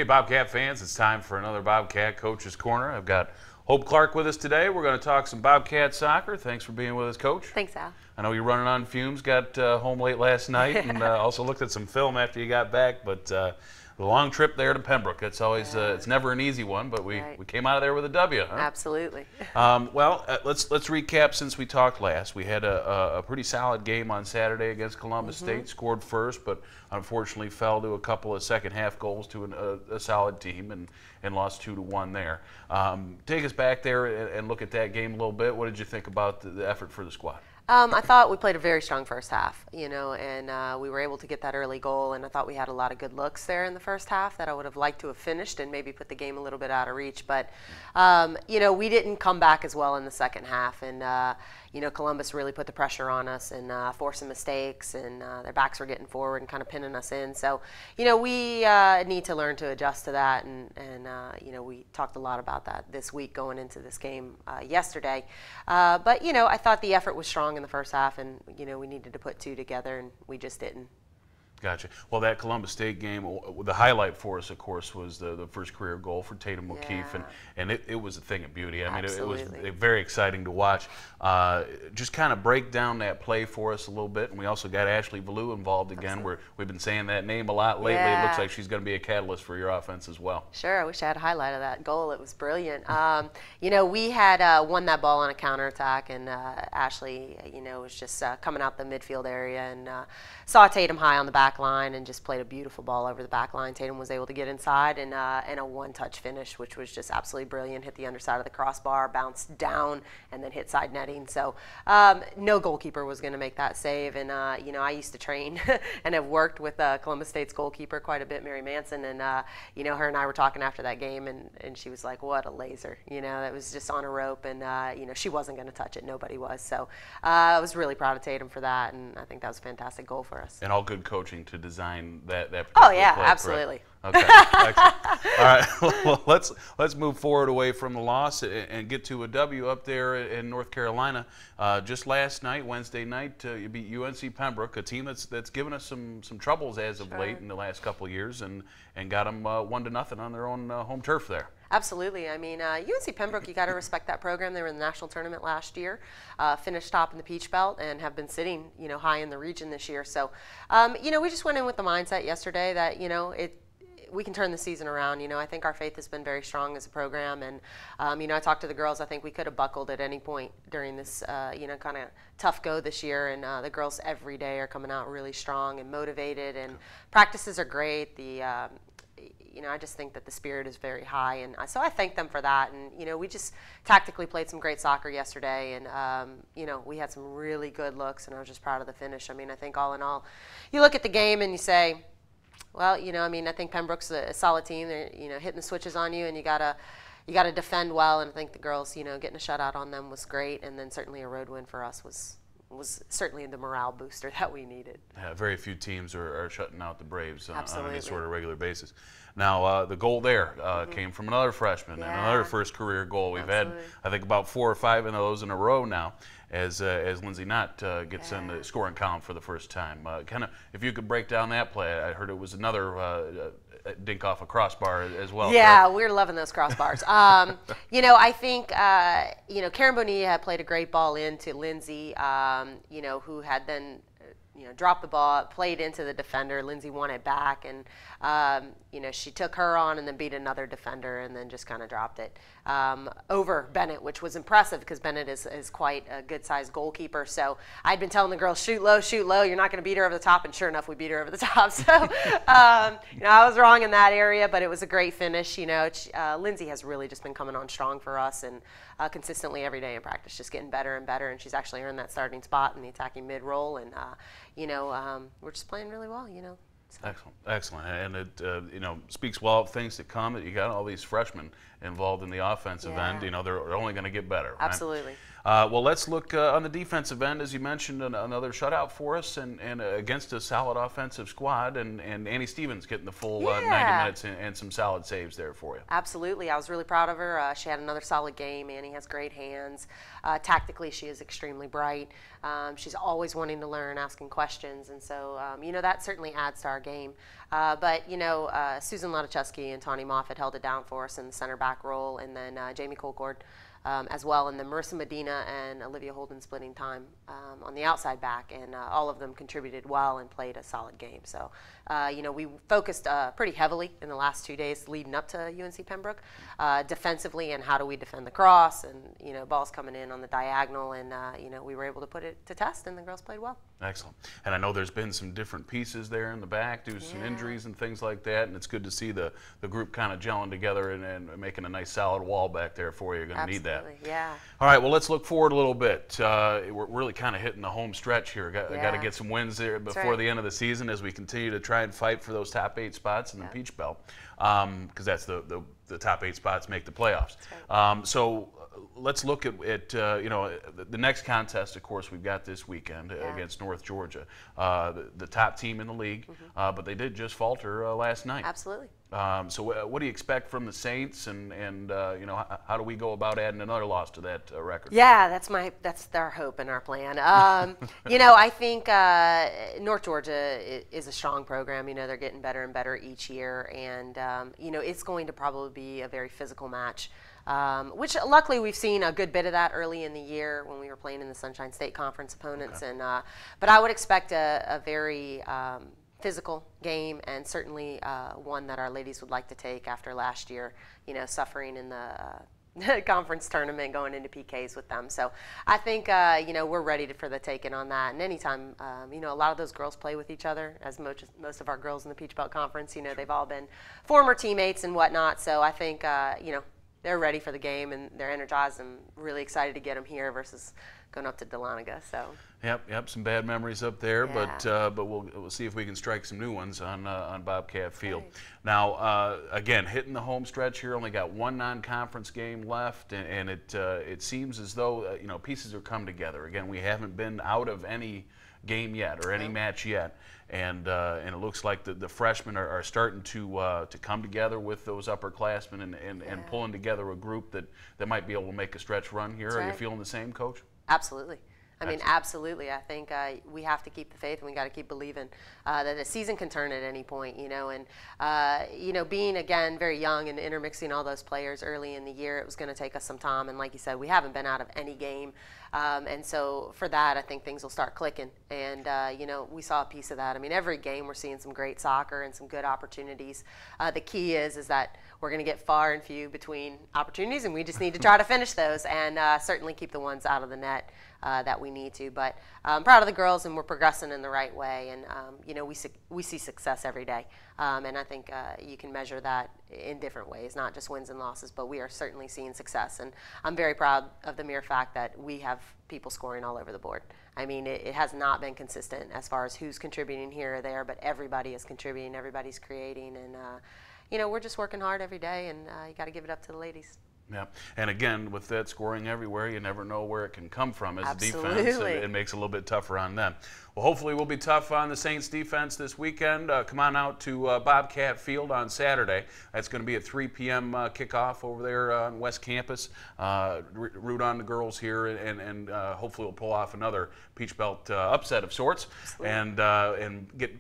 Hey, Bobcat fans, it's time for another Bobcat Coach's Corner. I've got Hope Clark with us today. We're going to talk some Bobcat soccer. Thanks for being with us, Coach. Thanks, Al. I know you're running on fumes, got home late last night, and also looked at some film after you got back, but the long trip there to Pembroke, it's always, it's never an easy one, but we came out of there with a W, huh? Absolutely. Let's recap since we talked last. We had a pretty solid game on Saturday against Columbus State, scored first, but unfortunately fell to a couple of second half goals to a solid team and lost 2-1 there. Take us back there and look at that game a little bit. What did you think about the effort for the squad? I thought we played a very strong first half, and we were able to get that early goal, and I thought we had a lot of good looks there in the first half that I would have liked to have finished and maybe put the game a little bit out of reach. But, we didn't come back as well in the second half, and, Columbus really put the pressure on us and forced some mistakes, and their backs were getting forward and kind of pinning us in. So, we need to learn to adjust to that, and we talked a lot about that this week going into this game yesterday. But, I thought the effort was strong in the first half, and we needed to put two together, and we just didn't. Gotcha. Well, that Columbus State game, the highlight for us, of course, was the first career goal for Tatum O'Keefe, and it was a thing of beauty. I mean, it was very exciting to watch. Just kind of break down that play for us a little bit, and we also got Ashley Valou involved again. We've been saying that name a lot lately. It looks like she's going to be a catalyst for your offense as well. Sure. I wish I had a highlight of that goal. It was brilliant. We had won that ball on a counterattack, and Ashley, was just coming out the midfield area and saw Tatum high on the back line and just played a beautiful ball over the back line. Tatum was able to get inside and a one-touch finish, which was just absolutely brilliant. Hit the underside of the crossbar, bounced down, and then hit side netting. So no goalkeeper was going to make that save. And, I used to train and have worked with Columbus State's goalkeeper quite a bit, Mary Manson. And, her and I were talking after that game, and she was like, what a laser. That was just on a rope. And, she wasn't going to touch it. Nobody was. So I was really proud of Tatum for that. And I think that was a fantastic goal for us. And all good coaching to design that particular play, absolutely. Okay, excellent. All right, well, let's move forward away from the loss and get to a W up there in North Carolina. Just last night, Wednesday night, you beat UNC Pembroke, a team that's given us some troubles as of late in the last couple of years, and got them 1-0 on their own home turf there. Absolutely. I mean, UNC Pembroke, you got to respect that program. They were in the national tournament last year, finished top in the Peach Belt, and have been sitting, high in the region this year. So, we just went in with the mindset yesterday that, we can turn the season around. I think our faith has been very strong as a program, and I talked to the girls. I think we could have buckled at any point during this kind of tough go this year, and the girls every day are coming out really strong and motivated, and practices are great. I just think that the spirit is very high, and so I thank them for that. And we just tactically played some great soccer yesterday, and we had some really good looks, and I was just proud of the finish. I mean, I think all in all, you look at the game and you say, well, I think Pembroke's a solid team. They're, hitting the switches on you, and you gotta defend well. And I think the girls, getting a shutout on them was great. And then certainly a road win for us was certainly the morale booster that we needed. Yeah, very few teams are shutting out the Braves on any sort of regular basis. Now, the goal there came from another freshman and another first career goal. We've had, I think, about 4 or 5 of those in a row now as Lindsay Knott gets in the scoring column for the first time. Kind of, if you could break down that play, I heard it was another dink off a crossbar as well. Yeah, we're loving those crossbars. I think, Karen Bonilla had played a great ball into Lindsay, who had then dropped the ball, played into the defender. Lindsay won it back, and she took her on and then beat another defender, and then just kind of dropped it over Bennett, which was impressive because Bennett is quite a good-sized goalkeeper. So I'd been telling the girls, shoot low, you're not going to beat her over the top, and sure enough, we beat her over the top. So I was wrong in that area, but it was a great finish. Lindsay has really just been coming on strong for us, and consistently every day in practice, just getting better and better, and she's actually earned that starting spot in the attacking mid-roll, and we're just playing really well. So. Excellent, and it speaks well of things to come. That you got all these freshmen involved in the offensive end. They're only going to get better. Absolutely. Well, let's look on the defensive end, as you mentioned, another shutout for us, and against a solid offensive squad, and Annie Stevens getting the full 90 minutes and some solid saves there for you. Absolutely. I was really proud of her. She had another solid game. Annie has great hands. Tactically, she is extremely bright. She's always wanting to learn, asking questions, and so, that certainly adds to our game. But, Susan Latuszewski and Tawny Moffitt held it down for us in the center back role, and then Jamie Colcord as well, and then Marissa Medina and Olivia Holden splitting time on the outside back, and all of them contributed well and played a solid game. So, we focused pretty heavily in the last 2 days leading up to UNC Pembroke, defensively, and how do we defend the cross, and balls coming in on the diagonal, and we were able to put it to test, and the girls played well. Excellent. And I know there's been some different pieces there in the back due to some injuries and things like that, and it's good to see the group kind of gelling together and making a nice solid wall back there for you. You're going to need that. Yeah. All right, well, let's look forward a little bit. We're really kind of hitting the home stretch here. Got to get some wins there before the end of the season as we continue to try and fight for those top 8 spots in the Peach Belt, because that's the top 8 spots make the playoffs. Right. So let's look at the next contest. Of course, we've got this weekend against North Georgia, the top team in the league, but they did just falter last night. Absolutely. So what do you expect from the Saints, and how do we go about adding another loss to that record? Yeah, that's our hope and our plan. I think North Georgia is a strong program. They're getting better and better each year, and it's going to probably be a very physical match. Which luckily we've seen a good bit of that early in the year when we were playing in the Sunshine State Conference opponents, but I would expect a very physical game, and certainly one that our ladies would like to take after last year, suffering in the conference tournament, going into PKs with them. So I think we're ready for the taking on that. And anytime a lot of those girls play with each other, as most of our girls in the Peach Belt Conference, they've all been former teammates and whatnot. So I think they're ready for the game, and they're energized and really excited to get them here versus going up to Dahlonega. So. Yep, some bad memories up there, but we'll see if we can strike some new ones on Bobcat Field. Right. Now, again, hitting the home stretch here, only got one non-conference game left, and it seems as though pieces are come together. Again, we haven't been out of any game yet or any match yet, and it looks like the freshmen are starting to come together with those upperclassmen and pulling together a group that might be able to make a stretch run here. Are you feeling the same, Coach? Absolutely. Absolutely. I think we have to keep the faith, and we got to keep believing that the season can turn at any point. And being again very young and intermixing all those players early in the year, it was going to take us some time. And like you said, we haven't been out of any game, and so for that, I think things will start clicking. And we saw a piece of that. Every game we're seeing some great soccer and some good opportunities. The key is that we're going to get far and few between opportunities, and we just need to try to finish those and certainly keep the ones out of the net that we need to. But I'm proud of the girls, and we're progressing in the right way. And we see success every day, and I think you can measure that in different ways, not just wins and losses, but we are certainly seeing success. And I'm very proud of the mere fact that we have people scoring all over the board. It has not been consistent as far as who's contributing here or there, but everybody is contributing, everybody's creating, and we're just working hard every day, and you got to give it up to the ladies. Yeah, and again, with that scoring everywhere, you never know where it can come from as a defense. It makes it a little bit tougher on them. Well, hopefully we'll be tough on the Saints defense this weekend. Come on out to Bobcat Field on Saturday. That's going to be at 3 p.m. Kickoff over there on West Campus. Root on the girls here, and hopefully we'll pull off another Peach Belt upset of sorts, and get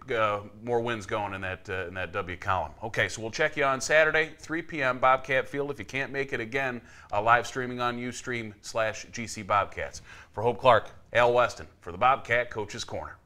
more wins going in that W column. Okay, so we'll check you on Saturday, 3 p.m. Bobcat Field. If you can't make it again, live streaming on Ustream/GC Bobcats. For Hope Clark, Al Weston, for the Bobcat Coach's Corner.